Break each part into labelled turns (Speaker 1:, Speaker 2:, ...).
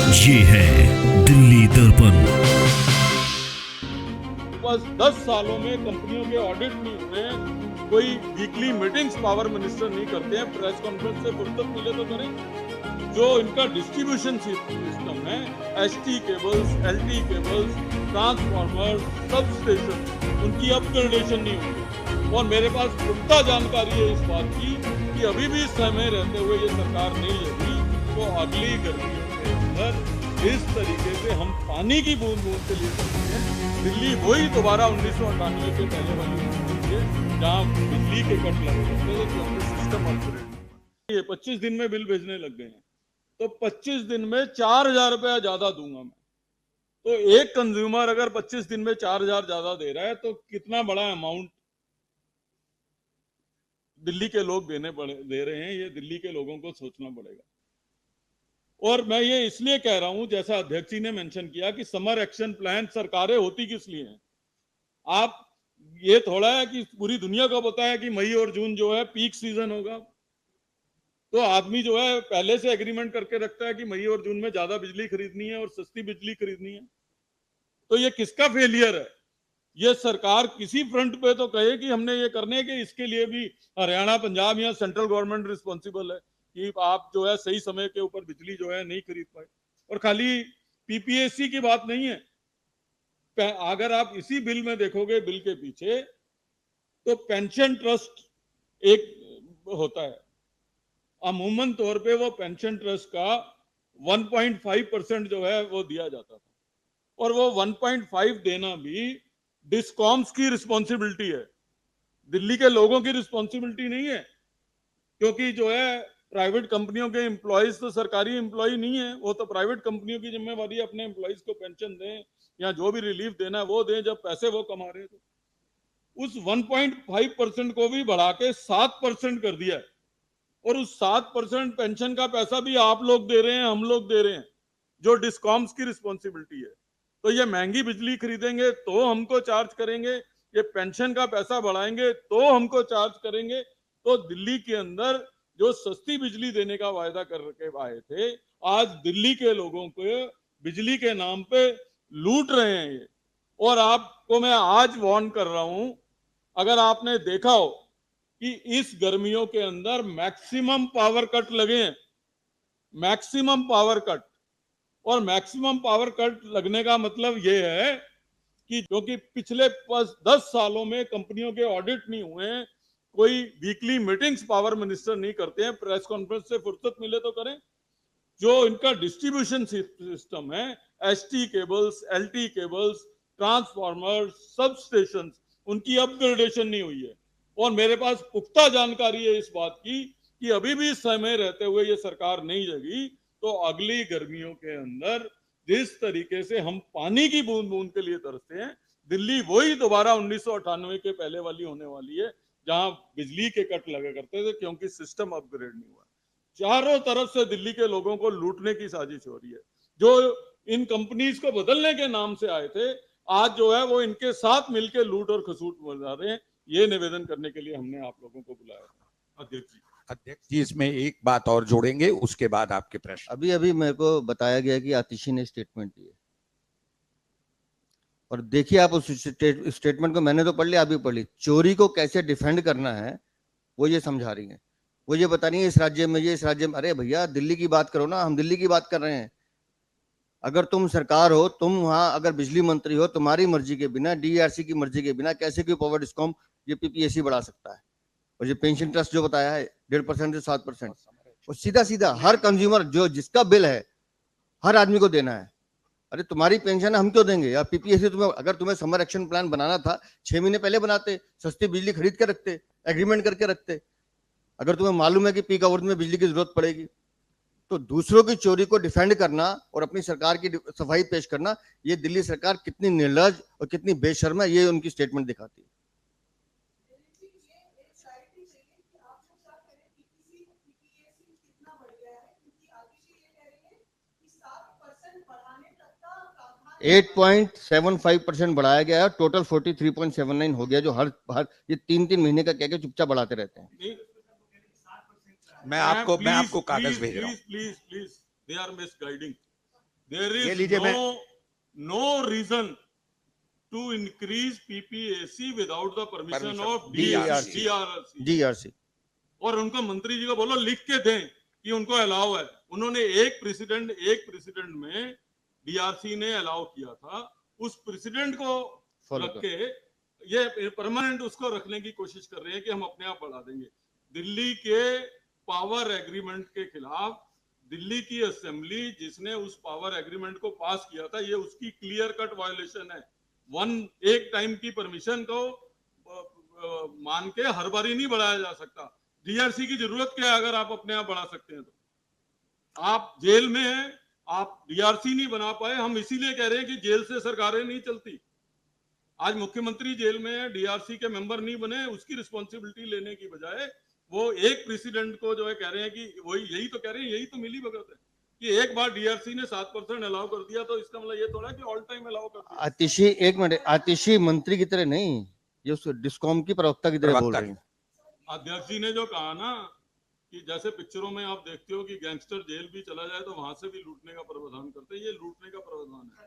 Speaker 1: ये है दिल्ली दर्पण।
Speaker 2: बस 10 सालों में कंपनियों के ऑडिट नहीं हुए, कोई वीकली मीटिंग्स पावर मिनिस्टर नहीं करते हैं, प्रेस कॉन्फ्रेंस से फुर्सत मिले तो करें। जो इनका डिस्ट्रीब्यूशन सिस्टम है, ST cables, LT cables, transformer, sub station, उनकी अपग्रेडेशन नहीं हुई। और मेरे पास पुख्ता जानकारी है इस बात की कि अभी भी समय रहते हुए ये सरकार नहीं लेगी तो अगली गर्मियों के अंदर इस तरीके से हम पानी की बूंद बूंद के लिए करते हैं। दिल्ली वही दोबारा 1998 के पहले वाली स्थिति है जहाँ बिजली के कट लगे रहते थे क्योंकि सिस्टम अपग्रेड। ये 25 दिन में बिल भेजने लग गए हैं, तो 25 दिन में 4,000 रुपया ज्यादा दूंगा मैं। तो एक कंज्यूमर अगर 25 दिन में 4,000 ज्यादा दे रहा है तो कितना बड़ा अमाउंट दिल्ली के लोग दे रहे हैं, ये दिल्ली के लोगों को सोचना पड़ेगा। और मैं ये इसलिए कह रहा हूं, जैसा अध्यक्ष जी ने मेंशन किया कि समर एक्शन प्लान सरकारें होती किस लिए हैं। आप ये थोड़ा है कि पूरी दुनिया को पता है कि मई और जून जो है पीक सीजन होगा, तो आदमी जो है पहले से एग्रीमेंट करके रखता है कि मई और जून में ज्यादा बिजली खरीदनी है और सस्ती बिजली खरीदनी है। तो ये किसका फेलियर है? ये सरकार किसी फ्रंट पे तो कहे कि हमने ये करने के, इसके लिए भी हरियाणा, पंजाब या सेंट्रल गवर्नमेंट रिस्पॉन्सिबल है कि आप जो है सही समय के ऊपर बिजली जो है नहीं खरीद पाए। और खाली पीपीएससी की बात नहीं है, अगर आप इसी बिल में देखोगे, बिल के पीछे तो पेंशन ट्रस्ट एक होता है, अमूमन तौर पे वो पेंशन ट्रस्ट का 1.5% जो है वो दिया जाता था, और वो 1.5 देना भी डिस्कॉम्स की रिस्पॉन्सिबिलिटी है, दिल्ली के लोगों की रिस्पॉन्सिबिलिटी नहीं है। क्योंकि जो है प्राइवेट कंपनियों के एम्प्लॉयज तो सरकारी एम्प्लॉय नहीं है, वो तो प्राइवेट कंपनियों की जिम्मेवारी है अपने एम्प्लॉयज को पेंशन दें या जो भी रिलीफ देना है वो दें जब पैसे वो कमा रहे थे। उस 1.5% को भी बढ़ा के 7% कर दिया है, और उस 7% पेंशन का पैसा भी आप लोग दे रहे हैं, हम लोग दे रहे हैं, जो डिस्कॉम्स की रिस्पॉन्सिबिलिटी है। तो ये महंगी बिजली खरीदेंगे तो हमको चार्ज करेंगे, ये पेंशन का पैसा बढ़ाएंगे तो हमको चार्ज करेंगे। तो दिल्ली के अंदर जो सस्ती बिजली देने का वायदा करके आए थे, आज दिल्ली के लोगों को बिजली के नाम पे लूट रहे हैं ये। और आपको मैं आज वार्न कर रहा हूं, अगर आपने देखा हो कि इस गर्मियों के अंदर मैक्सिमम पावर कट लगे हैं, मैक्सिमम पावर कट। और मैक्सिमम पावर कट लगने का मतलब ये है कि क्योंकि पिछले 10 सालों में कंपनियों के ऑडिट नहीं हुए, कोई वीकली मीटिंग्स पावर मिनिस्टर नहीं करते हैं, प्रेस कॉन्फ्रेंस से फुर्सत मिले तो करें। जो इनका डिस्ट्रीब्यूशन सिस्टम है, ST cables, LT cables, transformer, sub station, उनकी अपग्रेडेशन नहीं हुई है। और मेरे पास पुख्ता जानकारी है इस बात की कि अभी भी समय रहते हुए ये सरकार नहीं जगी तो अगली गर्मियों के अंदर जिस तरीके से हम पानी की बूंद बूंद के लिए तरसते हैं, दिल्ली वही दोबारा 1998 के पहले वाली होने वाली है जहां बिजली के कट लगा करते थे क्योंकि सिस्टम अपग्रेड नहीं हुआ। चारों तरफ से दिल्ली के लोगों को लूटने की साजिश हो रही है। जो इन कंपनीज को बदलने के नाम से आए थे, आज जो है वो इनके साथ मिलकर लूट और खसूट बना रहे हैं। ये निवेदन करने के लिए हमने आप लोगों को बुलाया था।
Speaker 3: अध्यक्ष जी इसमें एक बात और जोड़ेंगे, उसके बाद आपके प्रश्न।
Speaker 4: अभी मेरे को बताया गया कि आतिशी ने स्टेटमेंट दिए, और देखिए आप उस स्टेटमेंट को, मैंने तो पढ़ लिया, अभी पढ़ ली, चोरी को कैसे डिफेंड करना है वो ये समझा रही है। वो ये बता रही है इस राज्य में, ये इस राज्य में। अरे भैया दिल्ली की बात करो ना, हम दिल्ली की बात कर रहे हैं। अगर तुम सरकार हो, तुम वहां अगर बिजली मंत्री हो, तुम्हारी मर्जी के बिना, डीआरसी की मर्जी के बिना कैसे कोई पावर डिस्कॉम ये पीपीएससी बढ़ा सकता है? और ये पेंशन ट्रस्ट जो बताया है 1.5% से 7%, और सीधा सीधा हर कंज्यूमर जो जिसका बिल है हर आदमी को देना है। अरे तुम्हारी पेंशन हम क्यों देंगे? या पीपीएससी तुम्हें, अगर तुम्हें समर एक्शन प्लान बनाना था 6 महीने पहले बनाते, सस्ती बिजली खरीद के रखते, एग्रीमेंट करके रखते। अगर तुम्हें मालूम है कि पीक आवर्स में बिजली की जरूरत पड़ेगी, तो दूसरों की चोरी को डिफेंड करना और अपनी सरकार की सफाई पेश करना, ये दिल्ली सरकार कितनी निर्लज और कितनी बेशर्म है, ये उनकी स्टेटमेंट दिखाती है। $8.75% बढ़ाया गया है, टोटल 43.79 हो गया, जो हर ये 3-3 महीने का कह के चुपचाप बढ़ाते रहते हैं।
Speaker 3: मैं आपको कागज भेज रहा हूं।
Speaker 2: Please they are misguiding. There
Speaker 3: ये
Speaker 2: इज
Speaker 3: लीजिए,
Speaker 2: no reason to increase PPAC without the परमिशन
Speaker 3: Permission,
Speaker 2: of
Speaker 3: DRC.
Speaker 2: DRC.
Speaker 4: DRC
Speaker 2: और उनको मंत्री जी को बोलो लिख के दें कि उनको अलाउ है। उन्होंने एक प्रेसिडेंट में डीआरसी ने अलाउ किया था, उस प्रेसिडेंट को
Speaker 4: Follow
Speaker 2: रख के ये परमानेंट उसको रखने की कोशिश कर रहे हैं कि हम अपने आप बढ़ा देंगे। दिल्ली के पावर एग्रीमेंट के खिलाफ दिल्ली की असेंबली जिसने उस पावर एग्रीमेंट को पास किया था, ये उसकी क्लियर कट वायोलेशन है। एक टाइम की परमिशन को मान के हर बारी नहीं बढ़ाया जा सकता। डीआरसी की जरूरत क्या है अगर आप अपने आप बढ़ा सकते हैं तो? आप जेल में हैं, आप डीआरसी नहीं बना पाए, हम इसीलिए कह रहे हैं कि जेल से सरकारें नहीं चलती। आज मुख्यमंत्री जेल में है, डीआरसी के मेंबर नहीं बने, उसकी रिस्पॉन्सिबिलिटी लेने की बजाय वो एक प्रेसिडेंट को जो है कह रहे हैं कि वही यही तो कह रहे हैं, यही तो मिली भगत है कि एक बार डीआरसी ने 7% अलाउ कर दिया तो इसका मतलब ये थोड़ा कि ऑल टाइम अलाउ कर दिया।
Speaker 4: आतिशी, एक मिनट, आतिशी मंत्री की तरह नहीं, ये उस डिस्कॉम की प्रवक्ता की तरह बोल रहे हैं।
Speaker 2: अध्यक्ष जी ने जो कहा ना कि जैसे पिक्चरों में आप देखते हो कि गैंगस्टर जेल भी चला जाए तो वहां से भी लूटने का प्रावधान करते हैं, ये लूटने का प्रावधान है।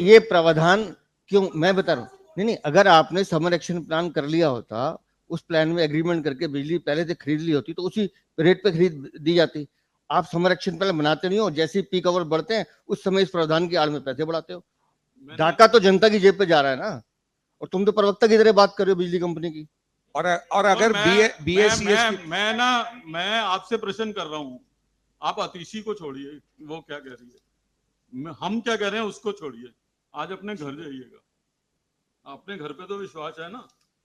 Speaker 4: ये प्रावधान क्यों, मैं बता रहा हूँ। नहीं, अगर आपने समर एक्शन प्लान कर लिया होता, उस प्लान में एग्रीमेंट करके बिजली पहले से खरीद ली होती तो उसी रेट पे खरीद दी जाती। आप समर एक्शन प्लान बनाते नहीं हो, जैसे पीक आवर बढ़ते हैं उस समय इस प्रावधान की आड़ में पैसे बढ़ाते हो। डाका तो जनता की जेब पे जा रहा है ना, और तुम तो प्रवक्ता की तरह बात कर रहे हो बिजली कंपनी की।
Speaker 3: और अगर
Speaker 2: मैं आपसे प्रश्न कर रहा हूं, आप आतिशी को छोड़िए, वो क्या कह रही है, हम क्या कह रहे हैं उसको छोड़िए। आज अपने घर जाइएगा, अपने घर पे तो विश्वास है ना,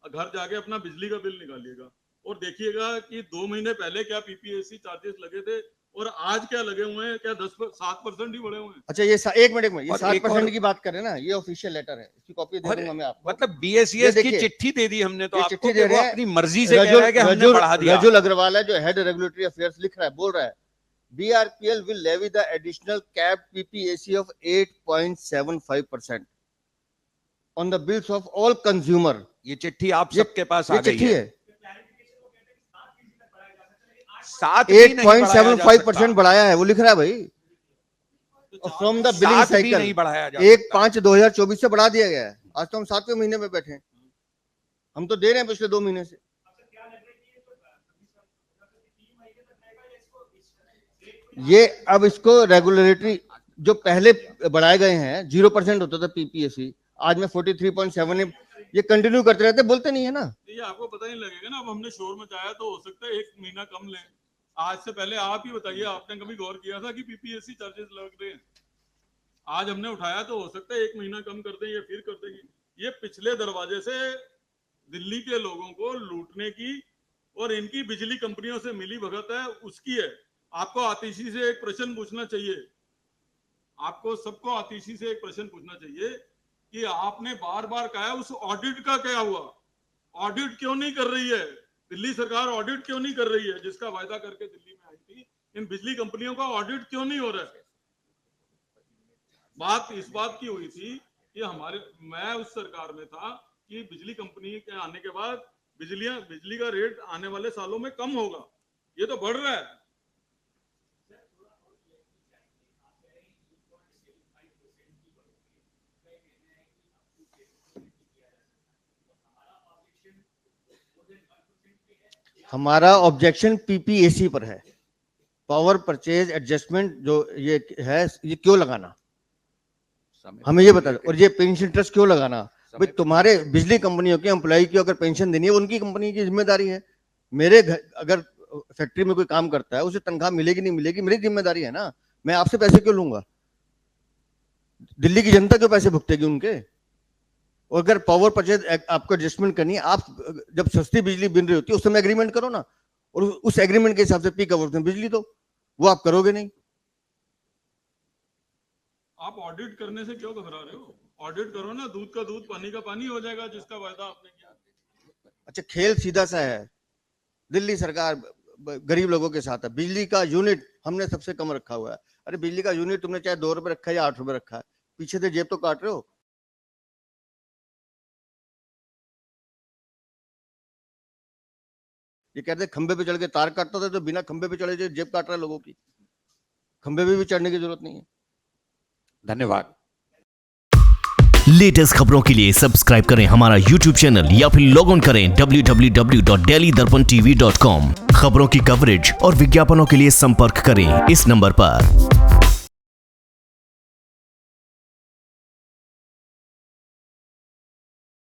Speaker 2: घर जाके अपना बिजली का बिल निकालिएगा और देखिएगा कि 2 महीने पहले क्या पीपीएसी चार्जेस लगे थे और आज क्या लगे हुए हैं, क्या 7% ही बढ़े हुए हैं।
Speaker 4: अच्छा, ये एक मिनट, ये 7% की बात करें ना, ये ऑफिशियल लेटर है, इसकी कॉपी दे दूंगा मैं आपको।
Speaker 3: मतलब बीएसईएस की चिट्ठी दे दी हमने तो आपको,
Speaker 4: चिट्ठी दे रहे हैं,
Speaker 3: अपनी मर्जी से कह रहा है कि हमने बढ़ा दिया।
Speaker 4: रजुल अग्रवाल है जो हेड रेगुलेटरी अफेयर्स लिख रहा है, बोल रहा है BRPL will levy the additional capped PPAC of 8.75% on the bills of all consumer।
Speaker 3: ये चिट्ठी आप सबके पास आ गई है।
Speaker 4: 8.75% बढ़ाया है, वो लिख रहा है भाई। फ्रॉम द बिलिंग साइकिल 1/5/2024 से बढ़ा दिया गया है। आज तो हम 7वें महीने में बैठे हैं, हम तो दे रहे हैं पिछले 2 महीने से। ये अब इसको रेगुलेटरी जो पहले बढ़ाए गए हैं, 0% होता था पीपीएसी, आज में 43.7, ये कंटिन्यू करते रहते, बोलते नहीं है ना।
Speaker 2: ये आपको पता नहीं लगेगा ना, अब हमने शोर मचाया तो हो सकता है 1 महीना कम लें। आज से पहले आप ही बताइए, आपने कभी गौर किया था कि पीपीएसी चार्जेस लग रहे हैं? आज हमने उठाया तो हो सकता है 1 महीना कम कर दें या फिर कर देंगे। ये पिछले दरवाजे से दिल्ली के लोगों को लूटने की और इनकी बिजली कंपनियों से मिली भगत है, उसकी है। आपको आतिशी से एक प्रश्न पूछना चाहिए, आपको सबको आतिशी से एक प्रश्न पूछना चाहिए कि आपने बार बार कहा उस ऑडिट का क्या हुआ? ऑडिट क्यों नहीं कर रही है दिल्ली सरकार? ऑडिट क्यों नहीं कर रही है? जिसका वायदा करके दिल्ली में आई थी, इन बिजली कंपनियों का ऑडिट क्यों नहीं हो रहा है? बात इस बात की हुई थी कि मैं उस सरकार में था कि बिजली कंपनी के आने के बाद बिजली का रेट आने वाले सालों में कम होगा, ये तो बढ़ रहा है।
Speaker 4: हमारा ऑब्जेक्शन पीपीएसी पर है, पावर परचेज एडजस्टमेंट जो ये है, ये क्यों लगाना, हमें ये बता दो। और ये पेंशन ट्रस्ट क्यों लगाना? भाई तुम्हारे बिजली कंपनियों के एम्प्लॉय की अगर पेंशन देनी है, उनकी कंपनी की जिम्मेदारी है। मेरे घर अगर फैक्ट्री में कोई काम करता है, उसे तनख्वाह मिलेगी नहीं मिलेगी, मेरी जिम्मेदारी है ना। मैं आपसे पैसे क्यों लूंगा? दिल्ली की जनता क्यों पैसे भुगतेगी उनके? और अगर पावर परचेज आपको एडजस्टमेंट करनी है, आप जब सस्ती बिजली बिन रही होती है उस समय एग्रीमेंट करो ना, और उस एग्रीमेंट के हिसाब से पीक आवर्स में बिजली दो। वो आप करोगे नहीं।
Speaker 2: आप ऑडिट करने से क्यों घबरा रहे हो? ऑडिट करो ना, दूध का दूध पानी का पानी हो जाएगा, जिसका वायदा आपने किया।
Speaker 4: अच्छा, खेल सीधा सा है, दिल्ली सरकार गरीब लोगों के साथ है। बिजली का यूनिट हमने सबसे कम रखा हुआ है। अरे बिजली का यूनिट तुमने चाहे 2 रुपए रखा है या 8 रुपए रखा है, पीछे से जेब तो काट रहे हो। ये कहते खंबे पे चढ़ के तार काटता था, तो बिना खंबे पे चढ़े जेब काट रहा है लोगों की। खंबे पे भी चढ़ने की जरूरत नहीं है।
Speaker 3: धन्यवाद।
Speaker 1: लेटेस्ट खबरों के लिए सब्सक्राइब करें हमारा YouTube चैनल या फिर लॉग ऑन करें www.delhidarpantv.com। खबरों की कवरेज और विज्ञापनों के लिए संपर्क करें इस नंबर पर।